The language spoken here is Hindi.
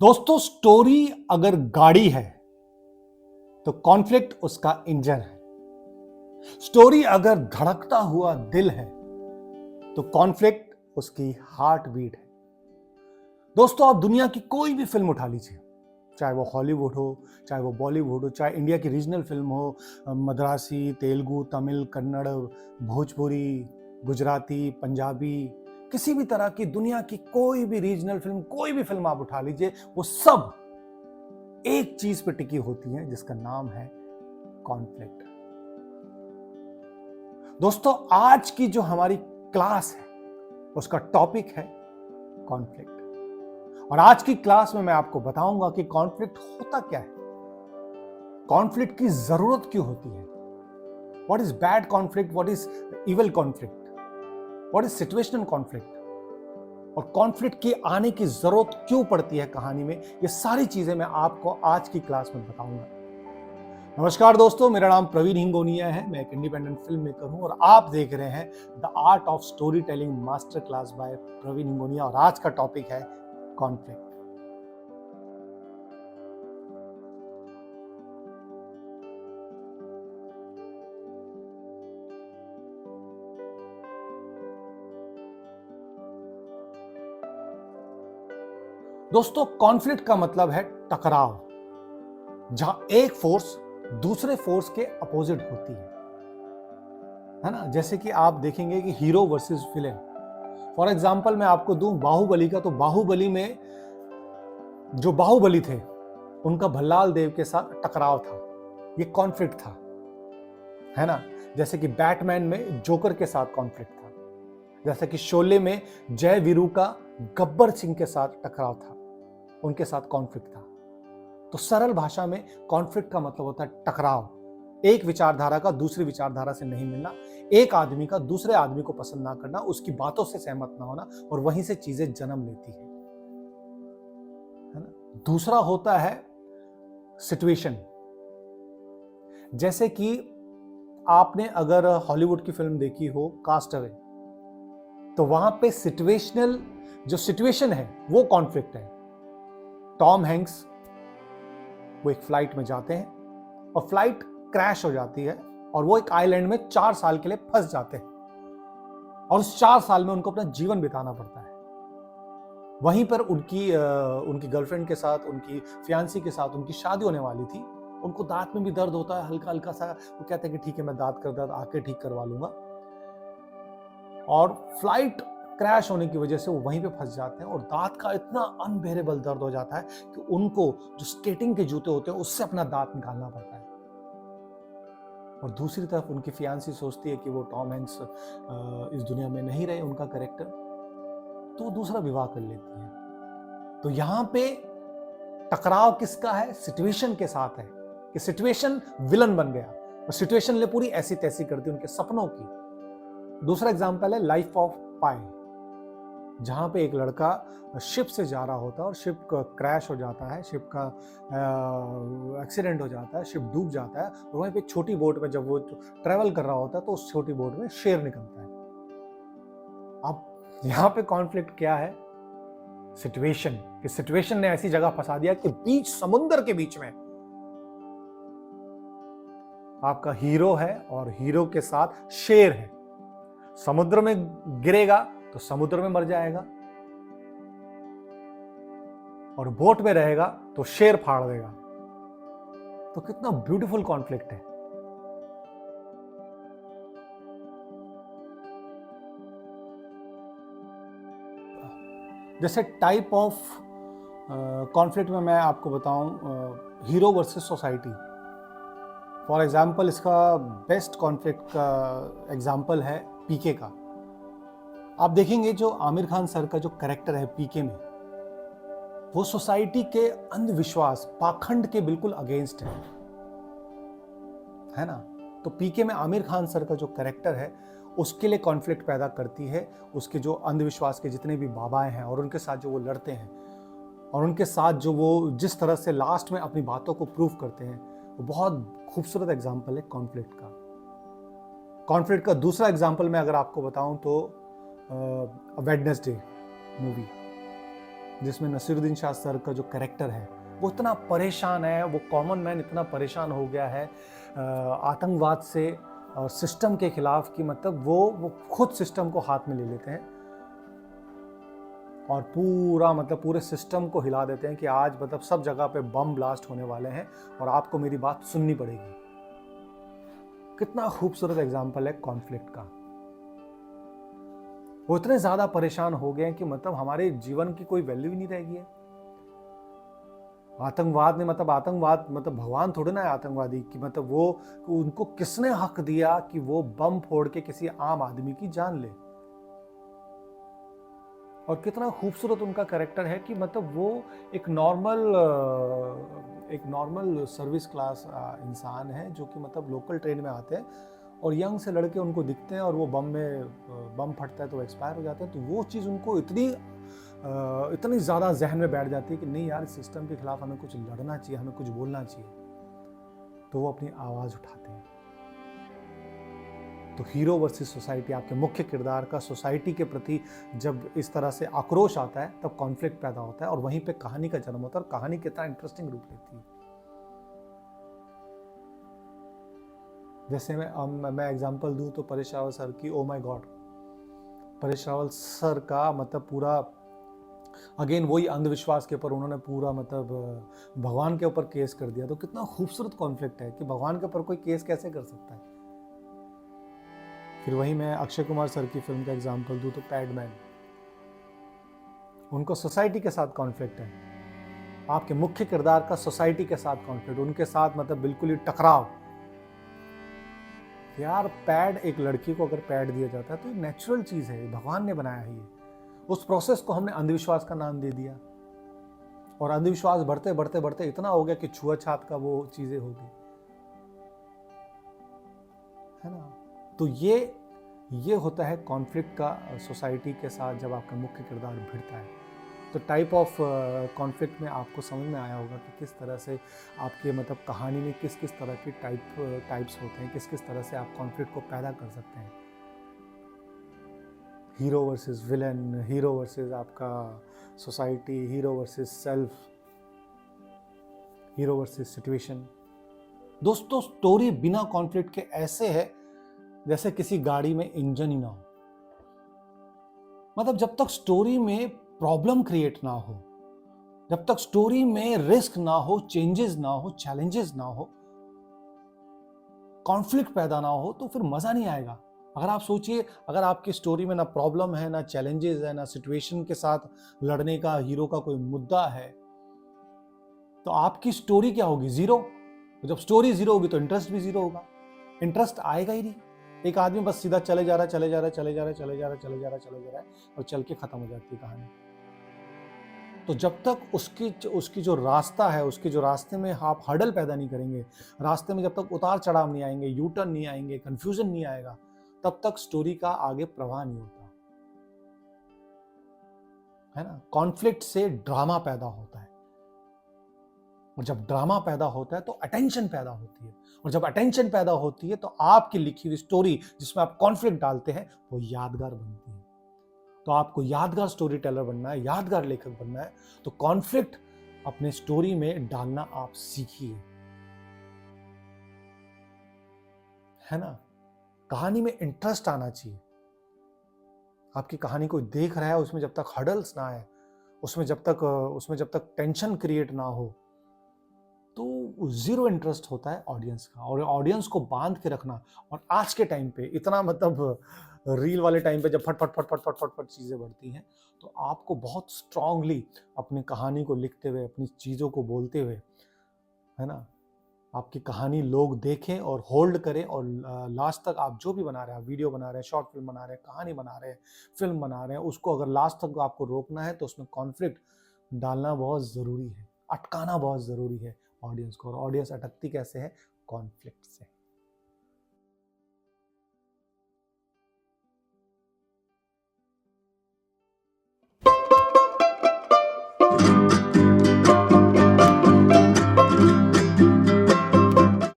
दोस्तों, स्टोरी अगर गाड़ी है तो कॉन्फ्लिक्ट उसका इंजन है। स्टोरी अगर धड़कता हुआ दिल है तो कॉन्फ्लिक्ट उसकी हार्ट बीट है। दोस्तों, आप दुनिया की कोई भी फिल्म उठा लीजिए, चाहे वो हॉलीवुड हो, चाहे वो बॉलीवुड हो, चाहे इंडिया की रीजनल फिल्म हो, मद्रासी, तेलुगु, तमिल, कन्नड़, भोजपुरी, गुजराती, पंजाबी, किसी भी तरह की दुनिया की कोई भी रीजनल फिल्म, कोई भी फिल्म आप उठा लीजिए, वो सब एक चीज पे टिकी होती है जिसका नाम है कॉन्फ्लिक्ट। दोस्तों, आज की जो हमारी क्लास है उसका टॉपिक है कॉन्फ्लिक्ट। और आज की क्लास में मैं आपको बताऊंगा कि कॉन्फ्लिक्ट होता क्या है, कॉन्फ्लिक्ट की जरूरत क्यों होती है, what is bad conflict, what is evil conflict, what is situational conflict, और कॉन्फ्लिक्ट की आने की जरूरत क्यों पड़ती है कहानी में। ये सारी चीजें मैं आपको आज की क्लास में बताऊंगा। नमस्कार दोस्तों, मेरा नाम प्रवीण हिंगोनिया है। मैं एक इंडिपेंडेंट फिल्म मेकर हूं और आप देख रहे हैं the art of story telling master class by Praveen Hingonia. और आज का टॉपिक है कॉन्फ्लिक्ट। दोस्तों, कॉन्फ्लिक्ट का मतलब है टकराव, जहां एक फोर्स दूसरे फोर्स के अपोजिट होती है ना। जैसे कि आप देखेंगे कि hero versus villain. For example मैं आपको दूं बाहुबली का, तो बाहुबली में जो बाहुबली थे उनका भल्लाल देव के साथ टकराव था, ये कॉन्फ्लिक्ट था, है ना। जैसे कि बैटमैन में जोकर के साथ कॉन्फ्लिक्ट था, जैसे कि शोले में जय वीरू का गब्बर सिंह के साथ टकराव था, उनके साथ कॉन्फ्लिक्ट था। तो सरल भाषा में कॉन्फ्लिक्ट का मतलब होता है टकराव, एक विचारधारा का दूसरी विचारधारा से नहीं मिलना, एक आदमी का दूसरे आदमी को पसंद ना करना, उसकी बातों से सहमत ना होना, और वहीं से चीजें जन्म लेती है ना। दूसरा होता है सिचुएशन। जैसे कि आपने अगर हॉलीवुड की फिल्म देखी हो कास्ट अवे, तो वहां पे सिचुएशनल जो सिचुएशन है वो कॉन्फ्लिक्ट है। टॉम हैंक्स वो एक फ्लाइट में जाते हैं और फ्लाइट क्रैश हो जाती है और वो एक आइलैंड में 4 साल के लिए फंस जाते हैं, और उस 4 साल में उनको अपना जीवन बिताना पड़ता है। वहीं पर उनकी गर्लफ्रेंड के साथ, उनकी फियांसी के साथ उनकी शादी होने वाली थी। उनको दांत में भी दर्द होता है, हल्का हल्का सा। वो कहते हैं कि ठीक है, मैं दांत का दर्द आके ठीक करवा लूंगा। और फ्लाइट क्रैश होने की वजह से वो वहीं पे फंस जाते हैं और दांत का इतना अनबेरेबल दर्द हो जाता है कि उनको जो स्केटिंग के जूते होते हैं उससे अपना दांत निकालना पड़ता है। और दूसरी तरफ उनकी फियांसी सोचती है कि वो टॉम हैंक्स इस दुनिया में नहीं रहे, उनका कैरेक्टर, तो वो दूसरा विवाह कर लेती है। तो यहां पे टकराव किसका है? सिचुएशन के साथ है, कि सिचुएशन विलन बन गया और सिचुएशन ने पूरी ऐसी तैसी कर दी उनके सपनों की। दूसरा एग्जाम्पल है लाइफ ऑफ पाई, जहां पे एक लड़का शिप से जा रहा होता है और शिप का क्रैश हो जाता है, शिप का एक्सीडेंट हो जाता है, शिप डूब जाता है, और वहीं पे एक छोटी बोट में जब वो ट्रेवल कर रहा होता है तो उस छोटी बोट में शेर निकलता है। अब यहाँ पे कॉन्फ्लिक्ट क्या है? सिचुएशन, कि सिचुएशन ने ऐसी जगह फंसा दिया कि बीच समुद्र के बीच में आपका हीरो है और हीरो के साथ शेर है। समुद्र में गिरेगा तो समुद्र में मर जाएगा, और बोट में रहेगा तो शेर फाड़ देगा। तो कितना ब्यूटीफुल कॉन्फ्लिक्ट है। जैसे टाइप ऑफ कॉन्फ्लिक्ट में मैं आपको बताऊं, hero versus society. For example, इसका बेस्ट कॉन्फ्लिक्ट का एग्जाम्पल है पीके का। आप देखेंगे जो आमिर खान सर का जो कैरेक्टर है पीके में, वो सोसाइटी के अंधविश्वास, पाखंड के बिल्कुल अगेंस्ट है ना। तो पीके में आमिर खान सर का जो कैरेक्टर है उसके लिए कॉन्फ्लिक्ट पैदा करती है, उसके जो अंधविश्वास के जितने भी बाबाएं हैं और उनके साथ जो वो लड़ते हैं, और उनके साथ जो वो जिस तरह से लास्ट में अपनी बातों को प्रूव करते हैं, वो बहुत खूबसूरत एग्जाम्पल है कॉन्फ्लिक्ट का। कॉन्फ्लिक्ट का दूसरा एग्जाम्पल मैं अगर आपको बताऊं तो वेडनेसडे मूवी, जिसमें नसीरुद्दीन शाह सर का जो कैरेक्टर है वो इतना परेशान है, वो कॉमन मैन इतना परेशान हो गया है आतंकवाद से और सिस्टम के खिलाफ कि मतलब वो खुद सिस्टम को हाथ में ले लेते हैं और पूरा मतलब पूरे सिस्टम को हिला देते हैं कि आज मतलब सब जगह पे बम ब्लास्ट होने वाले हैं और आपको मेरी बात सुननी पड़ेगी। कितना खूबसूरत एग्जाम्पल है कॉन्फ्लिक्ट का। वो इतने ज्यादा परेशान हो गए हैं कि मतलब हमारे जीवन की कोई वैल्यू ही नहीं रह गई है। आतंकवाद ने आतंकवाद भगवान थोड़े ना है आतंकवादी कि मतलब वो उनको किसने हक दिया कि वो बम फोड़ के किसी आम आदमी की जान ले। और कितना खूबसूरत उनका कैरेक्टर है कि मतलब वो एक नॉर्मल सर्विस क्लास इंसान है जो कि मतलब लोकल ट्रेन में आते हैं और यंग से लड़के उनको दिखते हैं और वो बम फटता है तो वो एक्सपायर हो जाते हैं। तो वो चीज़ उनको इतनी ज़्यादा जहन में बैठ जाती है कि नहीं यार, इस सिस्टम के खिलाफ हमें कुछ लड़ना चाहिए, हमें कुछ बोलना चाहिए। तो वो अपनी आवाज़ उठाते हैं। तो हीरो वर्सेस सोसाइटी, आपके मुख्य किरदार का सोसाइटी के प्रति जब इस तरह से आक्रोश आता है तब कॉन्फ्लिक्ट पैदा होता है और वहीं पे कहानी का जन्म होता है और कहानी कितना इंटरेस्टिंग रूप लेती है। जैसे मैं एग्जांपल दूं तो परेश रावल सर की oh my God. Paresh Rawal sir का मतलब पूरा अगेन वही अंधविश्वास के ऊपर उन्होंने पूरा भगवान के ऊपर केस कर दिया। तो कितना खूबसूरत कॉन्फ्लिक्ट है कि भगवान के ऊपर कोई केस कैसे कर सकता है। फिर वही मैं अक्षय कुमार सर की फिल्म का एग्जांपल दूं तो पैडमैन। उनको सोसाइटी के साथ कॉन्फ्लिक्ट है, आपके मुख्य किरदार का सोसाइटी के साथ कॉन्फ्लिक्ट, उनके साथ बिल्कुल ही टकराव। यार पैड, एक लड़की को अगर पैड दिया जाता है तो ये नेचुरल चीज है, भगवान ने बनाया है ये। उस प्रोसेस को हमने अंधविश्वास का नाम दे दिया और अंधविश्वास बढ़ते बढ़ते बढ़ते इतना हो गया कि छुआछूत का वो चीजें हो गई, है ना। तो ये होता है कॉन्फ्लिक्ट का सोसाइटी के साथ जब आपका मुख्य किरदार भिड़ता है। तो टाइप ऑफ कॉन्फ्लिक्ट में आपको समझ में आया होगा कि किस तरह से आपके कहानी में किस किस तरह की टाइप्स होते हैं, किस किस तरह से आप कॉन्फ्लिक्ट को पैदा कर सकते हैं। Hero versus villain, hero versus आपका society, hero versus self, hero versus situation. दोस्तों, स्टोरी बिना कॉन्फ्लिक्ट के ऐसे है जैसे किसी गाड़ी में इंजन ही ना हो। जब तक स्टोरी में प्रॉब्लम क्रिएट ना हो, जब तक स्टोरी में रिस्क ना हो, चेंजेस ना हो, चैलेंजेस ना हो, कॉन्फ्लिक्ट पैदा ना हो, तो फिर मजा नहीं आएगा। अगर आप सोचिए, अगर आपकी स्टोरी में ना प्रॉब्लम है, ना चैलेंजेस है, ना सिचुएशन के साथ लड़ने का हीरो का कोई मुद्दा है, तो आपकी स्टोरी क्या होगी? जीरो। जब स्टोरी जीरो होगी तो इंटरेस्ट भी जीरो होगा, इंटरेस्ट आएगा ही नहीं। एक आदमी बस सीधा चले जा रहा है और चल के खत्म हो जाती है कहानी। तो जब तक उसकी जो रास्ता है, उसके जो रास्ते में आप हर्डल पैदा नहीं करेंगे, रास्ते में जब तक उतार चढ़ाव नहीं आएंगे, यू टर्न नहीं आएंगे, कंफ्यूजन नहीं आएगा, तब तक स्टोरी का आगे प्रवाह नहीं होता, है ना। कॉन्फ्लिक्ट से ड्रामा पैदा होता है और जब ड्रामा पैदा होता है तो अटेंशन पैदा होती है और जब अटेंशन पैदा होती है तो आपकी लिखी हुई स्टोरी जिसमें आप कॉन्फ्लिक्ट डालते हैं वो यादगार बनती है। तो आपको यादगार स्टोरी टेलर बनना है, यादगार लेखक बनना है, तो कॉन्फ्लिक्ट अपने स्टोरी में डालना आप सीखिए, है ना। कहानी में इंटरेस्ट आना चाहिए। आपकी कहानी कोई देख रहा है, उसमें जब तक हर्डल्स ना आए, उसमें जब तक टेंशन क्रिएट ना हो, तो जीरो इंटरेस्ट होता है ऑडियंस का। और ऑडियंस को बांध के रखना, और आज के टाइम पे इतना रील वाले टाइम पे जब फट फट फट फट फट फट फट चीज़ें बढ़ती हैं, तो आपको बहुत स्ट्रांगली अपनी कहानी को लिखते हुए, अपनी चीज़ों को बोलते हुए, है ना, आपकी कहानी लोग देखें और होल्ड करें और लास्ट तक आप जो भी बना रहे हैं, आप वीडियो बना रहे हैं, शॉर्ट फिल्म बना रहे हैं, कहानी बना रहे हैं, फिल्म बना रहे हैं, उसको अगर लास्ट तक आपको रोकना है तो उसमें कॉन्फ्लिक्ट डालना बहुत ज़रूरी है, अटकाना बहुत ज़रूरी है ऑडियंस को। और ऑडियंस अटकती कैसे है? कॉन्फ्लिक्ट से।